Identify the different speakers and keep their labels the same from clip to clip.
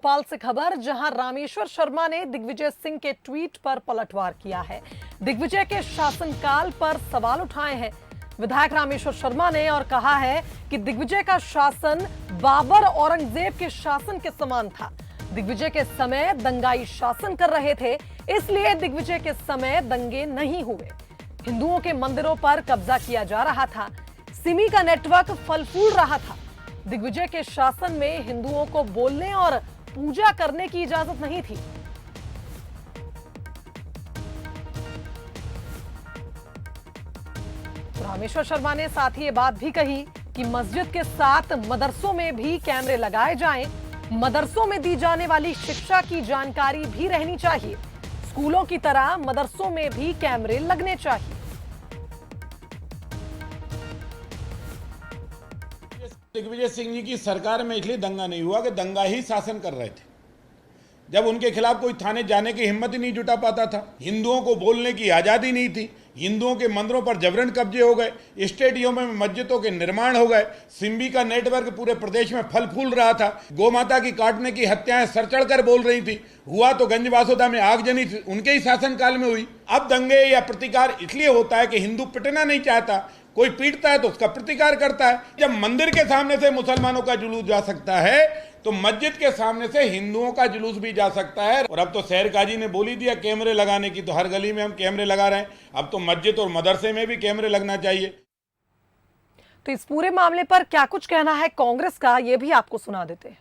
Speaker 1: भोपाल से खबर, जहां रामेश्वर शर्मा ने दिग्विजय सिंह के ट्वीट पर पलटवार किया है। दिग्विजय के शासनकाल पर सवाल उठाए हैं विधायक रामेश्वर शर्मा ने और कहा है कि दिग्विजय का शासन बाबर औरंगजेब के शासन के समान था। दिग्विजय के समय दंगाई शासन कर रहे थे, इसलिए दिग्विजय के समय दंगे नहीं हुए। हिंदुओं के मंदिरों पर कब्जा किया जा रहा था, सिमी का नेटवर्क फल फूल रहा था। दिग्विजय के शासन में हिंदुओं को बोलने और पूजा करने की इजाजत नहीं थी। रामेश्वर शर्मा ने साथ ही ये बात भी कही कि मस्जिद के साथ मदरसों में भी कैमरे लगाए जाएं। मदरसों में दी जाने वाली शिक्षा की जानकारी भी रहनी चाहिए। स्कूलों की तरह मदरसों में भी कैमरे लगने चाहिए।
Speaker 2: दिग्विजय सिंह जी की सरकार में इसलिए दंगा नहीं हुआ कि दंगा ही शासन कर रहे थे। जब उनके खिलाफ कोई थाने जाने की हिम्मत ही नहीं जुटा पाता था। हिंदुओं को बोलने की आज़ादी नहीं थी। हिंदुओं के मंदिरों पर जबरन कब्जे हो गए, स्टेडियमों में मस्जिदों के निर्माण हो गए, सिम्बी का नेटवर्क पूरे प्रदेश में फल फूल रहा था। गौ माता की काटने की हत्याएं सर चढ़कर बोल रही थी। हुआ तो गंजबासोदा में आगजनी उनके ही शासनकाल में हुई। अब दंगे या प्रतिकार इसलिए होता है कि हिंदू पिटना नहीं चाहता, कोई पीटता है तो उसका प्रतिकार करता है। जब मंदिर के सामने से मुसलमानों का जुलूस जा सकता है तो मस्जिद के सामने से हिंदुओं का जुलूस भी जा सकता है। और अब तो शहर काजी ने बोली दिया कैमरे लगाने की, तो हर गली में हम कैमरे लगा रहे हैं। अब तो मस्जिद और मदरसे में भी कैमरे लगना चाहिए।
Speaker 1: तो इस पूरे मामले पर क्या कुछ कहना है कांग्रेस का, ये भी आपको सुना देते हैं।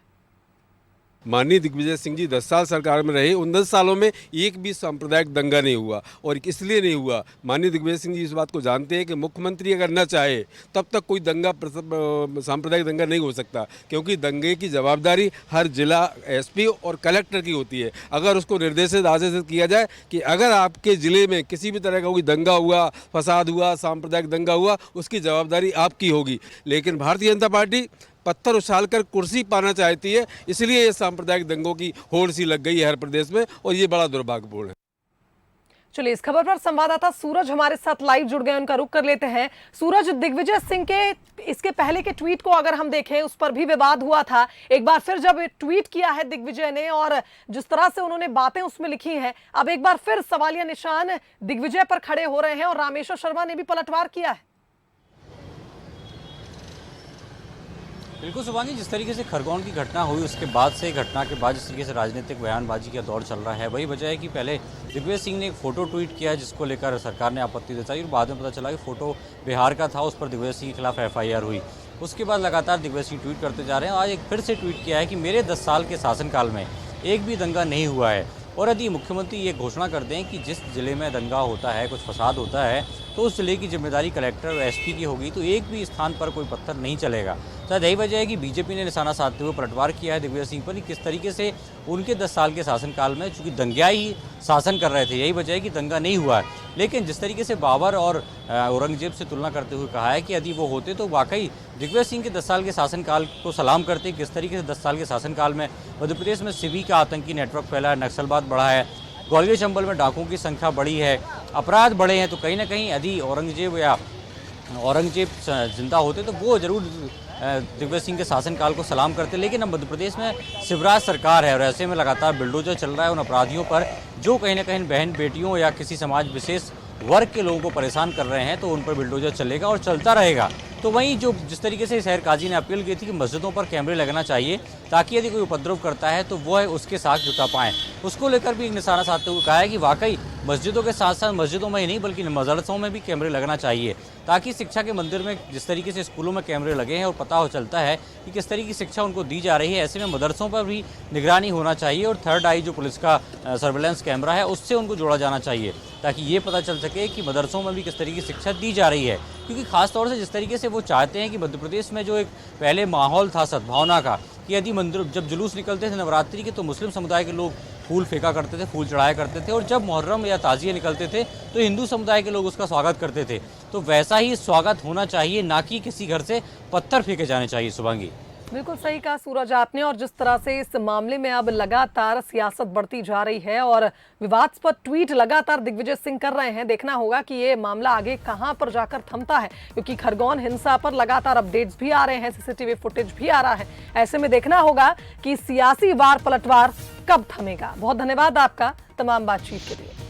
Speaker 3: माननीय दिग्विजय सिंह जी 10 साल सरकार में रहे। उन 10 सालों में एक भी सांप्रदायिक दंगा नहीं हुआ, और इसलिए नहीं हुआ, माननीय दिग्विजय सिंह जी इस बात को जानते हैं कि मुख्यमंत्री अगर न चाहे तब तक कोई दंगा सांप्रदायिक दंगा नहीं हो सकता, क्योंकि दंगे की जवाबदारी हर जिला एसपी और कलेक्टर की होती है। अगर उसको निर्देशित आदेशित किया जाए कि अगर आपके ज़िले में किसी भी तरह का कोई दंगा हुआ, फसाद हुआ, सांप्रदायिक दंगा हुआ, उसकी जवाबदारी आपकी होगी। लेकिन भारतीय जनता पार्टी पत्थर उछालकर कुर्सी पाना चाहती है, इसलिए ये सांप्रदायिक दंगों की होड़ सी लग गई है हर प्रदेश में, और ये बड़ा दुर्भाग्यपूर्ण है।
Speaker 1: चलिए, इस खबर पर संवाददाता सूरज हमारे साथ लाइव जुड़ गए, उनका रुख कर लेते हैं। सूरज, दिग्विजय सिंह के इसके पहले के ट्वीट को अगर हम देखें, उस पर भी विवाद हुआ था। एक बार फिर जब ट्वीट किया है दिग्विजय ने और जिस तरह से उन्होंने बातें उसमें लिखी हैं, अब एक बार फिर सवालिया निशान दिग्विजय पर खड़े हो रहे हैं और रामेश्वर शर्मा ने भी पलटवार किया है।
Speaker 4: बिल्कुल शुभांगी, जिस तरीके से खरगोन की घटना हुई उसके बाद से, घटना के बाद जिस तरीके से राजनीतिक बयानबाजी का दौर चल रहा है, वही वजह है कि पहले दिग्विजय सिंह ने एक फ़ोटो ट्वीट किया जिसको लेकर सरकार ने आपत्ति जताई, और बाद में पता चला कि फ़ोटो बिहार का था, उस पर दिग्विजय सिंह के खिलाफ FIR हुई। उसके बाद लगातार दिग्विजय सिंह ट्वीट करते जा रहे हैं। आज एक फिर से ट्वीट किया है कि मेरे 10 साल के शासनकाल में एक भी दंगा नहीं हुआ है, और यदि मुख्यमंत्री ये घोषणा कर दें कि जिस जिले में दंगा होता है, कुछ फसाद होता है, तो उस जिले की जिम्मेदारी कलेक्टर और SP की होगी, तो एक भी स्थान पर कोई पत्थर नहीं चलेगा। शायद यही वजह है कि बीजेपी ने निशाना साधते हुए पलटवार किया है दिग्विजय सिंह पर, किस तरीके से उनके 10 साल के शासनकाल में चूंकि दंगाई शासन कर रहे थे, यही वजह है कि दंगा नहीं हुआ है। लेकिन जिस तरीके से बाबर और औरंगजेब से तुलना करते हुए कहा है कि यदि वो होते तो वाकई दिग्विजय सिंह के 10 साल के शासनकाल को सलाम करते। किस तरीके से 10 साल के शासनकाल में मध्य प्रदेश में सिमी का आतंकी नेटवर्क फैला है, नक्सलवाद बढ़ा है, ग्वालियर चंबल में डाकुओं की संख्या बढ़ी है, अपराध बढ़े हैं। तो कहीं ना कहीं यदि औरंगजेब जिंदा होते तो वो जरूर दिग्विजय सिंह के शासनकाल को सलाम करते। लेकिन अब मध्य प्रदेश में शिवराज सरकार है, और ऐसे में लगातार बिल्डोजर चल रहा है उन अपराधियों पर जो कहीं ना कहीं बहन बेटियों या किसी समाज विशेष वर्ग के लोगों को परेशान कर रहे हैं, तो उन पर बिल्डोजर चलेगा और चलता रहेगा। तो वहीं जो जिस तरीके से शहर काजी ने अपील की थी कि मस्जिदों पर कैमरे लगना चाहिए ताकि यदि कोई उपद्रव करता है तो वह उसके साथ जुटा पाएँ, उसको लेकर भी एक निशाना साधते हुए कहा है कि वाकई मस्जिदों के साथ साथ मस्जिदों में ही नहीं बल्कि मदरसों में भी कैमरे लगना चाहिए, ताकि शिक्षा के मंदिर में जिस तरीके से स्कूलों में कैमरे लगे हैं और पता हो चलता है कि किस तरीके की शिक्षा उनको दी जा रही है, ऐसे में मदरसों पर भी निगरानी होना चाहिए। और थर्ड आई जो पुलिस का सर्वेलेंस कैमरा है उससे उनको जोड़ा जाना चाहिए, ताकि ये पता चल सके कि मदरसों में भी किस तरीके की शिक्षा दी जा रही है। क्योंकि खास तौर से जिस तरीके से वो चाहते हैं कि मध्य प्रदेश में जो एक पहले माहौल था सद्भावना का, कि यदि मंदिर जब जुलूस निकलते थे नवरात्रि के तो मुस्लिम समुदाय के लोग फूल फेंका करते थे, फूल चढ़ाया करते थे, और जब मुहर्रम या ताजिए निकलते थे तो हिंदू समुदाय के लोग उसका स्वागत करते थे। तो वैसा ही स्वागत होना चाहिए, ना कि किसी घर से पत्थर फेंके जाने चाहिए। शुभांगी।
Speaker 1: बिल्कुल सही कहा सूरज आपने। और जिस तरह से इस मामले में अब लगातार सियासत बढ़ती जा रही है और विवादास्पद ट्वीट लगातार दिग्विजय सिंह कर रहे हैं, देखना होगा कि ये मामला आगे कहां पर जाकर थमता है, क्योंकि खरगोन हिंसा पर लगातार अपडेट्स भी आ रहे हैं, सीसीटीवी फुटेज भी आ रहा है। ऐसे में देखना होगा कि सियासी वार पलटवार कब थमेगा। बहुत धन्यवाद आपका तमाम बातचीत के लिए।